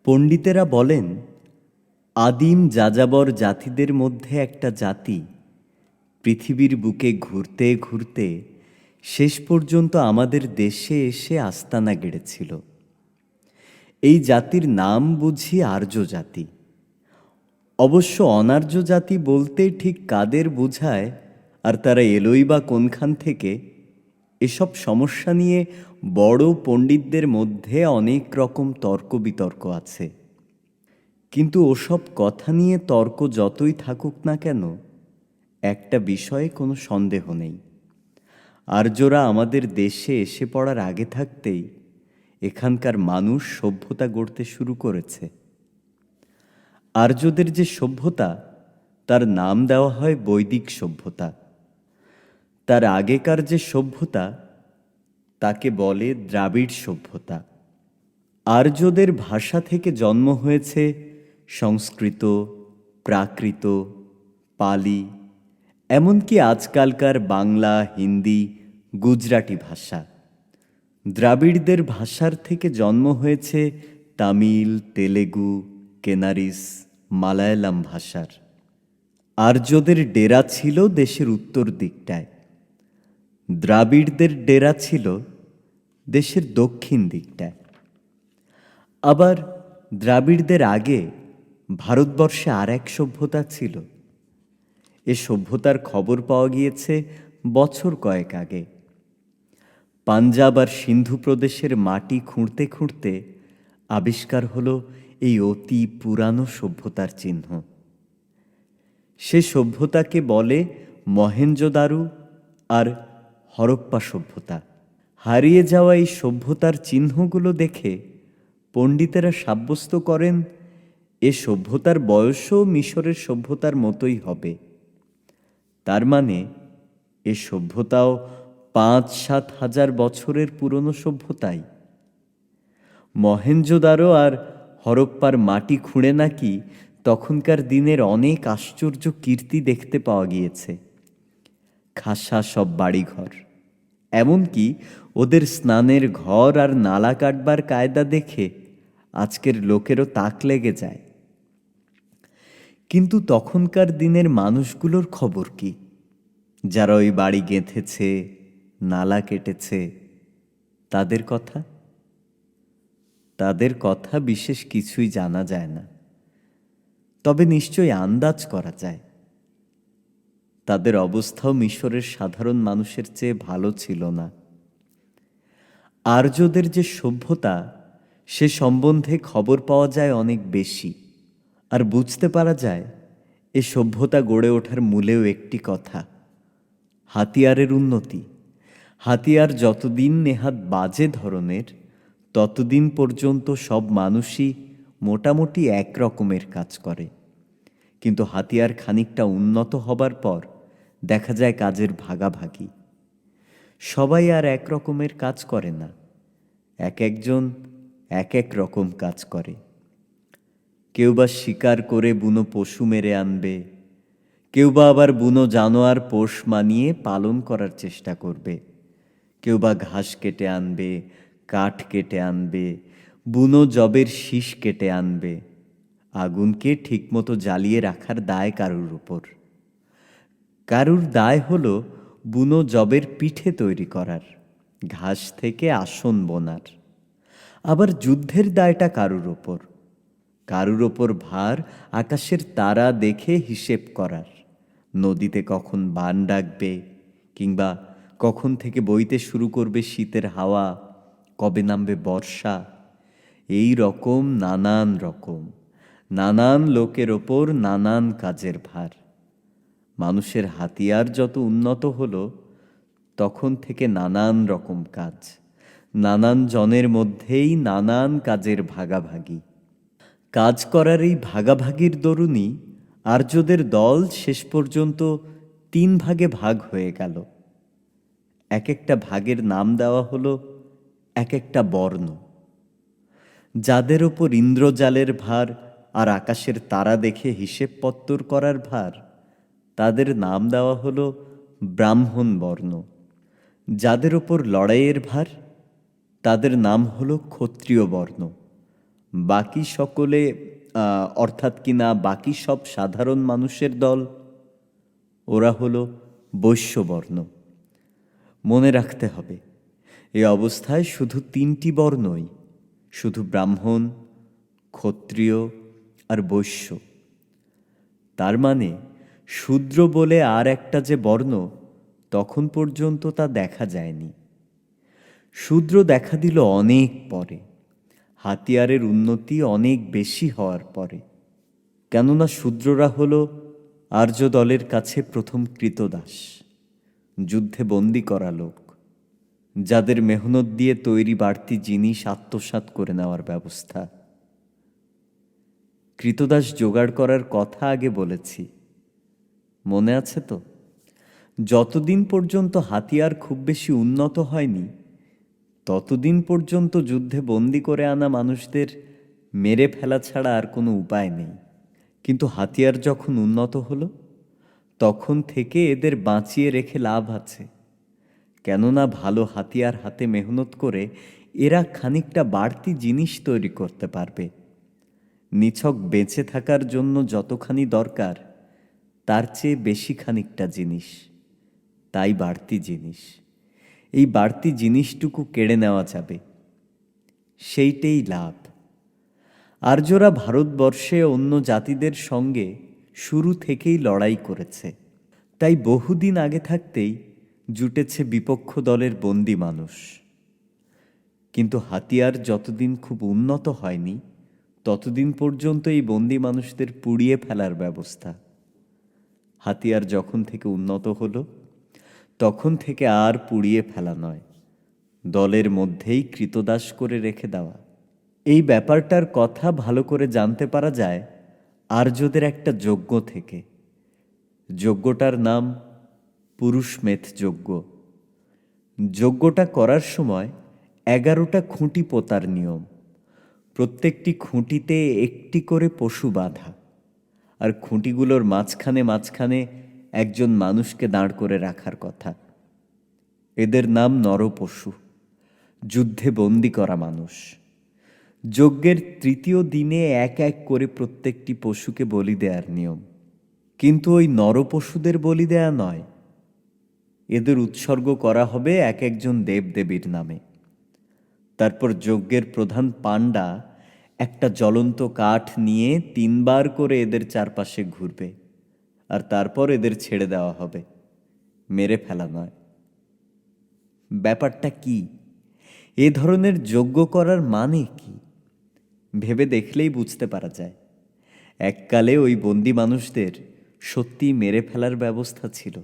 পণ্ডিতেরা বলেন, আদিম যাযাবর জাতিদের মধ্যে একটা জাতি পৃথিবীর বুকে ঘুরতে ঘুরতে শেষ পর্যন্ত আমাদের দেশে এসে আস্তানা গেড়েছিল। এই জাতির নাম বুঝি আর্য জাতি। অবশ্য অনার্য জাতি বলতে ঠিক কাদের বোঝায় আর তারা এলোই বা কোনখান থেকে, এসব সমস্যা নিয়ে বড় পণ্ডিতদের মধ্যে অনেক রকম তর্ক বিতর্ক আছে। কিন্তু ওসব কথা নিয়ে তর্ক যতই থাকুক না কেন, একটা বিষয়ে কোনো সন্দেহ নেই, আর্যরা আমাদের দেশে এসে পড়ার আগে থাকতেই এখানকার মানুষ সভ্যতা গড়তে শুরু করেছে। আর্যদের যে সভ্যতা, তার নাম দেওয়া হয় বৈদিক সভ্যতা। তার আগেকার যে সভ্যতা, তাকে বলে দ্রাবিড় সভ্যতা। আর্যদের ভাষা থেকে জন্ম হয়েছে সংস্কৃত, প্রাকৃত, পালি, এমনকি আজকালকার বাংলা, হিন্দি, গুজরাটি ভাষা। দ্রাবিড়দের ভাষার থেকে জন্ম হয়েছে তামিল, তেলেগু, কেনারিস, মালায়ালাম ভাষার। আর্যদের ডেরা ছিল দেশের উত্তর দিকটায়, দ্রাবিড়দের ডেরা ছিল দেশের দক্ষিণ দিকটায়। আবার দ্রাবিড়দের আগে ভারতবর্ষে আর এক সভ্যতা ছিল। এ সভ্যতার খবর পাওয়া গিয়েছে বছর কয়েক আগে। পাঞ্জাব আর সিন্ধু প্রদেশের মাটি খুঁড়তে খুঁড়তে আবিষ্কার হলো এই অতি পুরানো সভ্যতার চিহ্ন। সে সভ্যতাকে বলে মহেঞ্জোদারো আর হরপ্পা সভ্যতা। হারিয়ে যাওয়া এই সভ্যতার চিহ্নগুলো দেখে পণ্ডিতেরা সাব্যস্ত করেন এ সভ্যতার বয়সও মিশরের সভ্যতার মতোই হবে। তার মানে এ সভ্যতাও ৫-৭ হাজার বছরের পুরনো সভ্যতাই। মহেঞ্জোদারো আর হরপ্পার মাটি খুঁড়ে নাকি তখনকার দিনের অনেক আশ্চর্য কীর্তি দেখতে পাওয়া গিয়েছে। খাসা সব বাড়িঘর, এমনকি ওদের স্নানের ঘর আর নালা কাটবার কায়দা দেখে আজকের লোকেরও তাক লেগে যায়। কিন্তু তখনকার দিনের মানুষগুলোর খবর কি, যারা ওই বাড়ি গেঁথেছে, নালা কেটেছে? তাদের কথা বিশেষ কিছুই জানা যায় না। তবে নিশ্চয়ই আন্দাজ করা যায় তাদের অবস্থাও মিশরের সাধারণ মানুষের চেয়ে ভালো ছিল না। আর্যদের যে সভ্যতা, সে সম্বন্ধে খবর পাওয়া যায় অনেক বেশি, আর বুঝতে পারা যায় এ সভ্যতা গড়ে ওঠার মূলেও একটি কথা, হাতিয়ারের উন্নতি। হাতিয়ার যতদিন নেহাত বাজে ধরনের, ততদিন পর্যন্ত সব মানুষই মোটামুটি এক রকমের কাজ করে। কিন্তু হাতিয়ার খানিকটা উন্নত হবার পর দেখা যায় কাজের ভাগাভাগি। সবাই আর এক রকমের কাজ করে না, এক একজন এক এক রকম কাজ করে। কেউ বা শিকার করে বুনো পশু মেরে আনবে, কেউ বা আবার বুনো জানোয়ার পোষ মানিয়ে পালন করার চেষ্টা করবে, কেউ বা ঘাস কেটে আনবে, কাঠ কেটে আনবে, বুনো জবের শীষ কেটে আনবে। আগুনকে ঠিকমতো জ্বালিয়ে রাখার দায় কারুর উপর। কারুর দায় হলো বুনো জবের পিঠে তৈরি করার, ঘাস থেকে আসন বোনার। আবার যুদ্ধের দায়টা কারুর ওপর ভার আকাশের তারা দেখে হিসেব করার, নদীতে কখন বান ডাকবে, কিংবা কখন থেকে বইতে শুরু করবে শীতের হাওয়া, কবে নামবে বর্ষা। এই রকম নানান লোকের ওপর নানান কাজের ভার। মানুষের হাতিয়ার যত উন্নত হলো, তখন থেকে নানান রকম কাজ, নানান জনের মধ্যেই নানান কাজের ভাগাভাগি। কাজ করার এই ভাগাভাগির দরুনই আর্যদের দল শেষ পর্যন্ত ৩ ভাগে ভাগ হয়ে গেল। এক একটা ভাগের নাম দেওয়া হলো এক একটা বর্ণ। যাদের ওপর ইন্দ্রজালের ভার আর আকাশের তারা দেখে হিসেব পত্তর করার ভার, তাদের নাম দেওয়া হলো ব্রাহ্মণ বর্ণ। যাদের ওপর লড়াইয়ের ভার, তাদের নাম হলো ক্ষত্রিয় বর্ণ। বাকি সকলে অর্থাৎ কিনা বাকি সব সাধারণ মানুষের দল, ওরা হলো বৈশ্যবর্ণ। মনে রাখতে হবে, এই অবস্থায় শুধু তিনটি বর্ণই, শুধু ব্রাহ্মণ, ক্ষত্রিয় আর বৈশ্য। তার মানে শূদ্র বলে আর একটা যে বর্ণ, তখন পর্যন্ত তা দেখা যায়নি। শূদ্র দেখা দিল অনেক পরে, হাতিয়ারের উন্নতি অনেক বেশি হওয়ার পরে। কেননা শূদ্ররা হল আর্য দলের কাছে প্রথম কৃতদাস, যুদ্ধে বন্দী করা লোক, যাদের মেহনত দিয়ে তৈরি বাড়তি জিনিস আত্মসাৎ করে নেওয়ার ব্যবস্থা। কৃতদাস জোগাড় করার কথা আগে বলেছি, মনে আছে তো? যতদিন পর্যন্ত হাতিয়ার খুব বেশি উন্নত হয়নি, ততদিন পর্যন্ত যুদ্ধে বন্দী করে আনা মানুষদের মেরে ফেলা ছাড়া আর কোনো উপায় নেই। কিন্তু হাতিয়ার যখন উন্নত হলো, তখন থেকে এদের বাঁচিয়ে রেখে লাভ আছে। কেননা ভালো হাতিয়ার হাতে মেহনত করে এরা খানিকটা বাড়তি জিনিস তৈরি করতে পারবে। নিছক বেঁচে থাকার জন্য যতখানি দরকার, তার চেয়ে বেশি খানিকটা জিনিস, তাই বাড়তি জিনিস। এই বাড়তি জিনিসটুকু কেড়ে নেওয়া যাবে, সেইটাই লাভ। আর্যরা ভারতবর্ষে অন্য জাতিদের সঙ্গে শুরু থেকেই লড়াই করেছে, তাই বহুদিন আগে থাকতেই জুটেছে বিপক্ষ দলের বন্দী মানুষ। কিন্তু হাতিয়ার যতদিন খুব উন্নত হয়নি, ততদিন পর্যন্ত এই বন্দী মানুষদের পুড়িয়ে ফেলার ব্যবস্থা। হাতিয়ার যখন থেকে উন্নত হলো, তখন থেকে আর পুড়িয়ে ফেলা নয়, দলের মধ্যেই কৃতদাস করে রেখে দেওয়া। এই ব্যাপারটার কথা ভালো করে জানতে পারা যায় আর্যদের একটা যজ্ঞ থেকে। যজ্ঞটার নাম পুরুষমেধ যজ্ঞ। যজ্ঞটা করার সময় 11টা খুঁটি পোতার নিয়ম। প্রত্যেকটি খুঁটিতে একটি করে পশু বাঁধা, আর খুঁটিগুলোর মাঝখানে মাঝখানে একজন মানুষকে দাঁড় করে রাখার কথা। এদের নাম নরপশু, যুদ্ধে বন্দী করা মানুষ। যজ্ঞের তৃতীয় দিনে এক এক করে প্রত্যেকটি পশুকে বলি দেওয়ার নিয়ম। কিন্তু ওই নরপশুদের বলি দেয়া নয়, এদের উৎসর্গ করা হবে এক একজন দেবদেবীর নামে। তারপর যজ্ঞের প্রধান পাণ্ডা একটা জ্বলন্ত কাঠ নিয়ে 3বার করে এদের চারপাশে ঘুরবে, আর তারপর এদের ছেড়ে দেওয়া হবে, মেরে ফেলা নয়। ব্যাপারটা কি? এ ধরনের যজ্ঞ করার মানে কি? ভেবে দেখলেই বুঝতে পারা যায়। এককালে ওই বন্দি মানুষদের সত্যিই মেরে ফেলার ব্যবস্থা ছিল,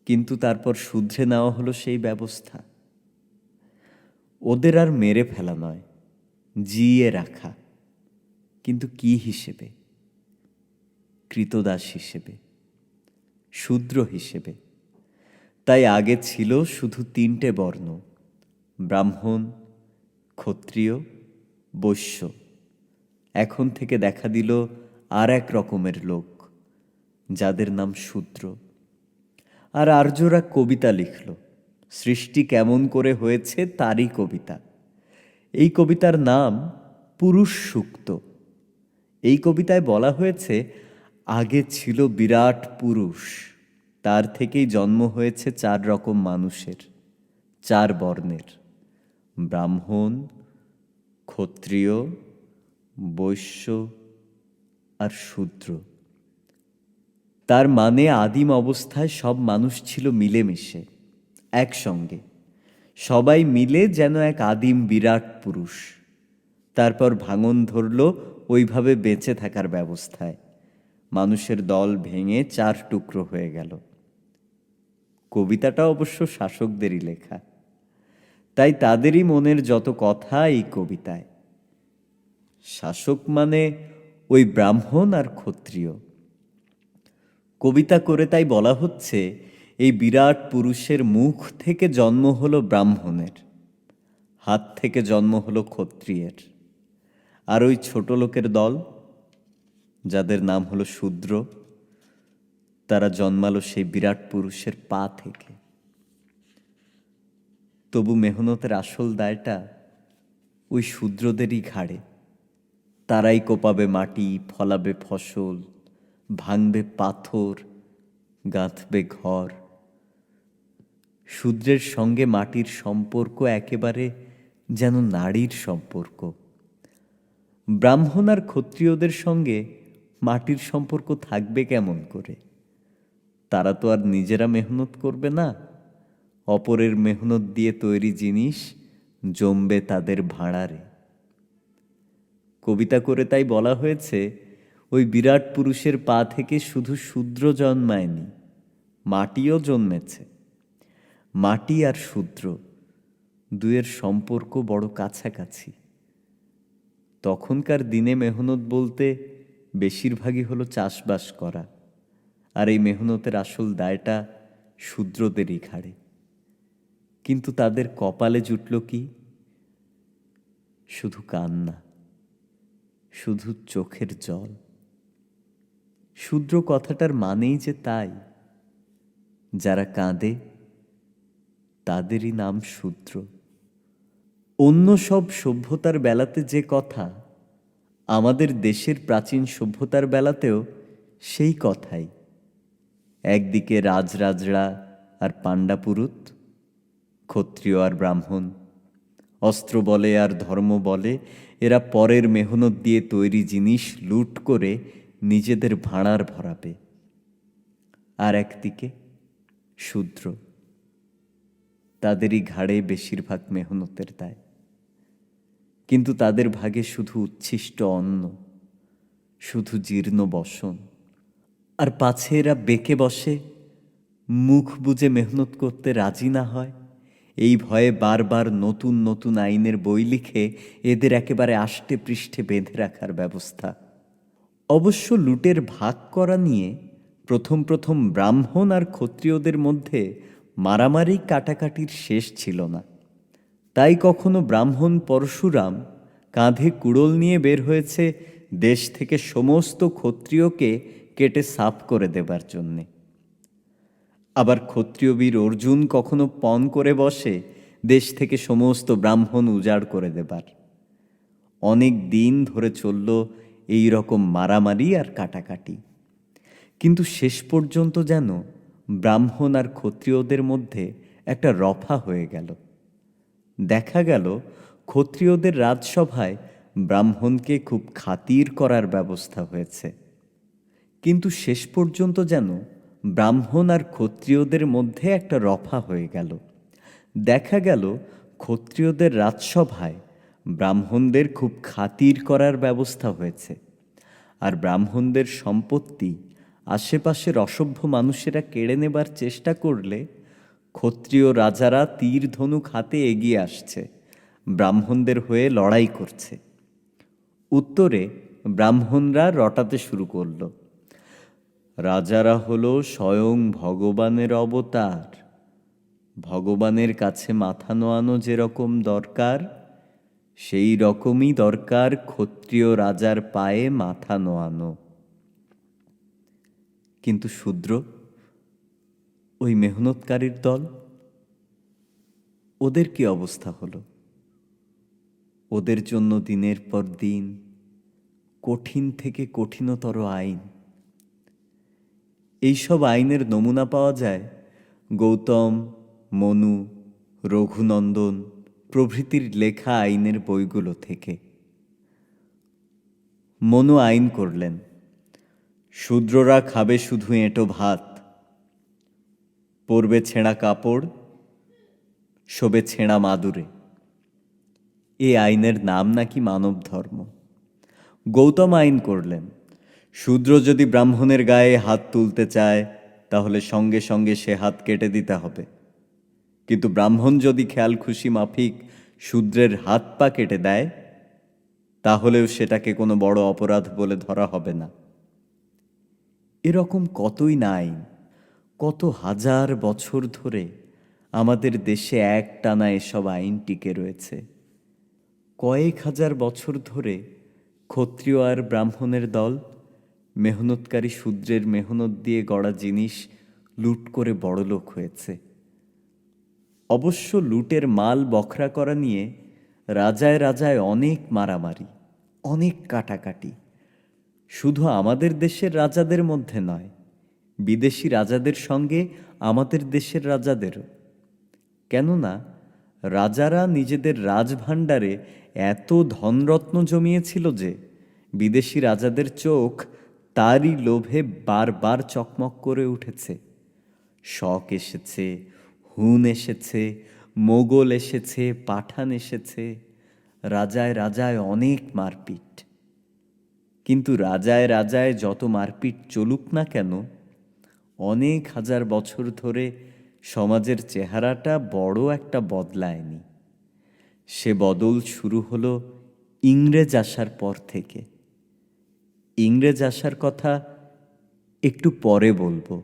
কিন্তু তারপর শুধরে নেওয়া হলো সেই ব্যবস্থা। ওদের আর মেরে ফেলা নয়, জিইয়ে রাখা। কিন্তু কি হিসেবে? কৃতদাস হিসেবে, শূদ্র হিসেবে। তাই আগে ছিল শুধু 3টে বর্ণ, ব্রাহ্মণ, ক্ষত্রিয়, বৈশ্য। এখন থেকে দেখা দিল আর এক রকমের লোক, যাদের নাম শূদ্র। আর আর্যরা কবিতা লিখল, সৃষ্টি কেমন করে হয়েছে তারই কবিতা। এই কবিতার নাম পুরুষ সূক্ত। এই কবিতায় বলা হয়েছে, আগে ছিল বিরাট পুরুষ, তার থেকেই জন্ম হয়েছে 4 রকম মানুষের, 4 বর্ণের, ব্রাহ্মণ, ক্ষত্রিয়, বৈশ্য আর শূদ্র। তার মানে আদিম অবস্থায় সব মানুষ ছিল মিলেমিশে, একসঙ্গে, সবাই মিলে যেন এক আদিম বিরাট পুরুষ। তারপর ভাঙন ধরল ওইভাবে বেঁচে থাকার ব্যবস্থায়। মানুষের দল ভেঙে 4 টুকরো হয়ে গেল। কবিতাটা অবশ্য শাসকদেরই লেখা, তাই তাদেরই মনের যত কথা এই কবিতায়। শাসক মানে ওই ব্রাহ্মণ আর ক্ষত্রিয়। কবিতা করে তাই বলা হচ্ছে, এই বিরাট পুরুষের মুখ থেকে জন্ম হলো ব্রাহ্মণের, হাত থেকে জন্ম হলো ক্ষত্রিয়ের, আর ওই ছোট লোকের দল, যাদের নাম হলো শূদ্র, তারা জন্মালো সেই বিরাট পুরুষের পা থেকে। তবু মেহনতের আসল দায়টা ওই শূদ্রদেরই ঘাড়ে। তারাই কোপাবে মাটি, ফলাবে ফসল, ভাঙবে পাথর, গাঁথবে ঘর। শূদ্রের সঙ্গে মাটির সম্পর্ক একেবারে যেন নারীর সম্পর্ক। ব্রাহ্মণ আর ক্ষত্রিয়দের সঙ্গে মাটির সম্পর্ক থাকবে কেমন করে? তারা তো আর নিজেরা মেহনত করবে না, অপরের মেহনত দিয়ে তৈরি জিনিস জমবে তাদের ভাঁড়ারে। কবিতা করে তাই বলা হয়েছে, ওই বিরাট পুরুষের পা থেকে শুধু শূদ্র জন্মায়নি, মাটিও জন্মেছে। মাটি আর শূদ্র দুয়ের সম্পর্ক বড় কাছাকাছি। তখনকার দিনে মেহনত বলতে বেশিরভাগই হলো চাষবাস করা, আর এই মেহনতের আসল দায়টা শূদ্রদেরই ঘাড়ে। কিন্তু তাদের কপালে জুটল কি? শুধু কান্না, শুধু চোখের জল। শূদ্র কথাটার মানেই যে তাই, যারা কাঁদে তাদেরই নাম শূদ্র। অন্য সব সভ্যতার বেলাতে যে কথা, আমাদের দেশের প্রাচীন সভ্যতার বেলাতেও সেই কথাই। একদিকে রাজরাজড়া আর পাণ্ডাপুরুত, ক্ষত্রিয় আর ব্রাহ্মণ, অস্ত্র বলে আর ধর্ম বলে এরা পরের মেহনত দিয়ে তৈরি জিনিস লুট করে নিজেদের ভাঁড়ার ভরাবে। আর একদিকে শূদ্র, তাদেরই ঘাড়ে বেশিরভাগ মেহনতের দায়। কিন্তু তাদের ভাগে শুধু উচ্ছিষ্ট অন্ন, শুধু জীর্ণ বসন। আর পাছে এরা বেঁকে বসে, মুখ বুজে মেহনত করতে রাজি না হয়, এই ভয়ে বারবার নতুন নতুন আইনের বই লিখে এদের একেবারে আষ্টে পৃষ্ঠে বেঁধে রাখার ব্যবস্থা। অবশ্য লুটের ভাগ করা নিয়ে প্রথম প্রথম ব্রাহ্মণ আর ক্ষত্রিয়দের মধ্যে মারামারি কাটাকাটির শেষ ছিল না। তাই কখনো ব্রাহ্মণ পরশুরাম কাঁধে কুড়োল নিয়ে বের হয়েছে দেশ থেকে সমস্ত ক্ষত্রিয়কে কেটে সাফ করে দেবার জন্যে। আবার ক্ষত্রিয় বীর অর্জুন কখনো পণ করে বসে দেশ থেকে সমস্ত ব্রাহ্মণ উজাড় করে দেবার। অনেক দিন ধরে চলল এই রকম মারামারি আর কাটাকাটি। কিন্তু শেষ পর্যন্ত যেন ব্রাহ্মণ আর ক্ষত্রিয়দের মধ্যে একটা রফা হয়ে গেল। দেখা গেল ক্ষত্রিয়দের রাজসভায় ব্রাহ্মণকে খুব খাতির করার ব্যবস্থা হয়েছে। কিন্তু শেষ পর্যন্ত যেন ব্রাহ্মণ আর ক্ষত্রিয়দের মধ্যে একটা রফা হয়ে গেল। দেখা গেল ক্ষত্রিয়দের রাজসভায় ব্রাহ্মণদের খুব খাতির করার ব্যবস্থা হয়েছে, আর ব্রাহ্মণদের সম্পত্তি আশেপাশের অসভ্য মানুষেরা কেড়ে নেবার চেষ্টা করলে ক্ষত্রিয় রাজারা তীর ধনুক হাতে এগিয়ে আসছে, ব্রাহ্মণদের হয়ে লড়াই করছে। উত্তরে ব্রাহ্মণরা রটাতে শুরু করল, রাজারা হলো স্বয়ং ভগবানের অবতার, ভগবানের কাছে মাথা নোয়ানো যেরকম দরকার, সেই রকমই দরকার ক্ষত্রিয় রাজার পায়ে মাথা নোয়ানো। কিন্তু শূদ্র, ওই মেহনতকারীর দল, ওদের কি অবস্থা হলো? ওদের জন্য দিনের পর দিন কঠিন থেকে কঠিনতর আইন। এইসব আইনের নমুনা পাওয়া যায় গৌতম, মনু, রঘুনন্দন প্রভৃতির লেখা আইনের বইগুলো থেকে। মনু আইন করলেন, শূদ্ররা খাবে শুধু এঁটো ভাত, পরবে ছেঁড়া কাপড়, শোবে ছেঁড়া মাদুরে। এ আইনের নাম নাকি মানব ধর্ম। গৌতম আইন করলেন, শূদ্র যদি ব্রাহ্মণের গায়ে হাত তুলতে চায় তাহলে সঙ্গে সঙ্গে সে হাত কেটে দিতে হবে, কিন্তু ব্রাহ্মণ যদি খেয়াল খুশি মাফিক শূদ্রের হাত পা কেটে দেয় তাহলেও সেটাকে কোনো বড় অপরাধ বলে ধরা হবে না। এরকম কতই না আইন, কত হাজার বছর ধরে আমাদের দেশে একটানা এসব আইন টিকে রয়েছে। কয়েক হাজার বছর ধরে ক্ষত্রিয় আর ব্রাহ্মণের দল মেহনতকারী শূদ্রের মেহনত দিয়ে গড়া জিনিস লুট করে বড়লোক হয়েছে। অবশ্য লুটের মাল বখরা করা নিয়ে রাজায় রাজায় অনেক মারামারি, অনেক কাটাকাটি, শুধু আমাদের দেশের রাজাদের মধ্যে নয়, বিদেশি রাজাদের সঙ্গে আমাদের দেশের রাজাদেরও। কেননা রাজারা নিজেদের রাজভাণ্ডারে এত ধনরত্ন জমিয়েছিল যে বিদেশি রাজাদের চোখ তারই লোভে বারবার চকমক করে উঠেছে। শক এসেছে, হুন এসেছে, মোগল এসেছে, পাঠান এসেছে, রাজায় রাজায় অনেক মারপিট। কিন্তু রাজায় রাজায় যত মারপিট চলুক না কেন, অনেক হাজার বছর ধরে সমাজের চেহারাটা বড় একটা বদলায়নি। সে বদল শুরু হলো ইংরেজ আসার পর থেকে। ইংরেজ আসার কথা একটু পরে বলবো।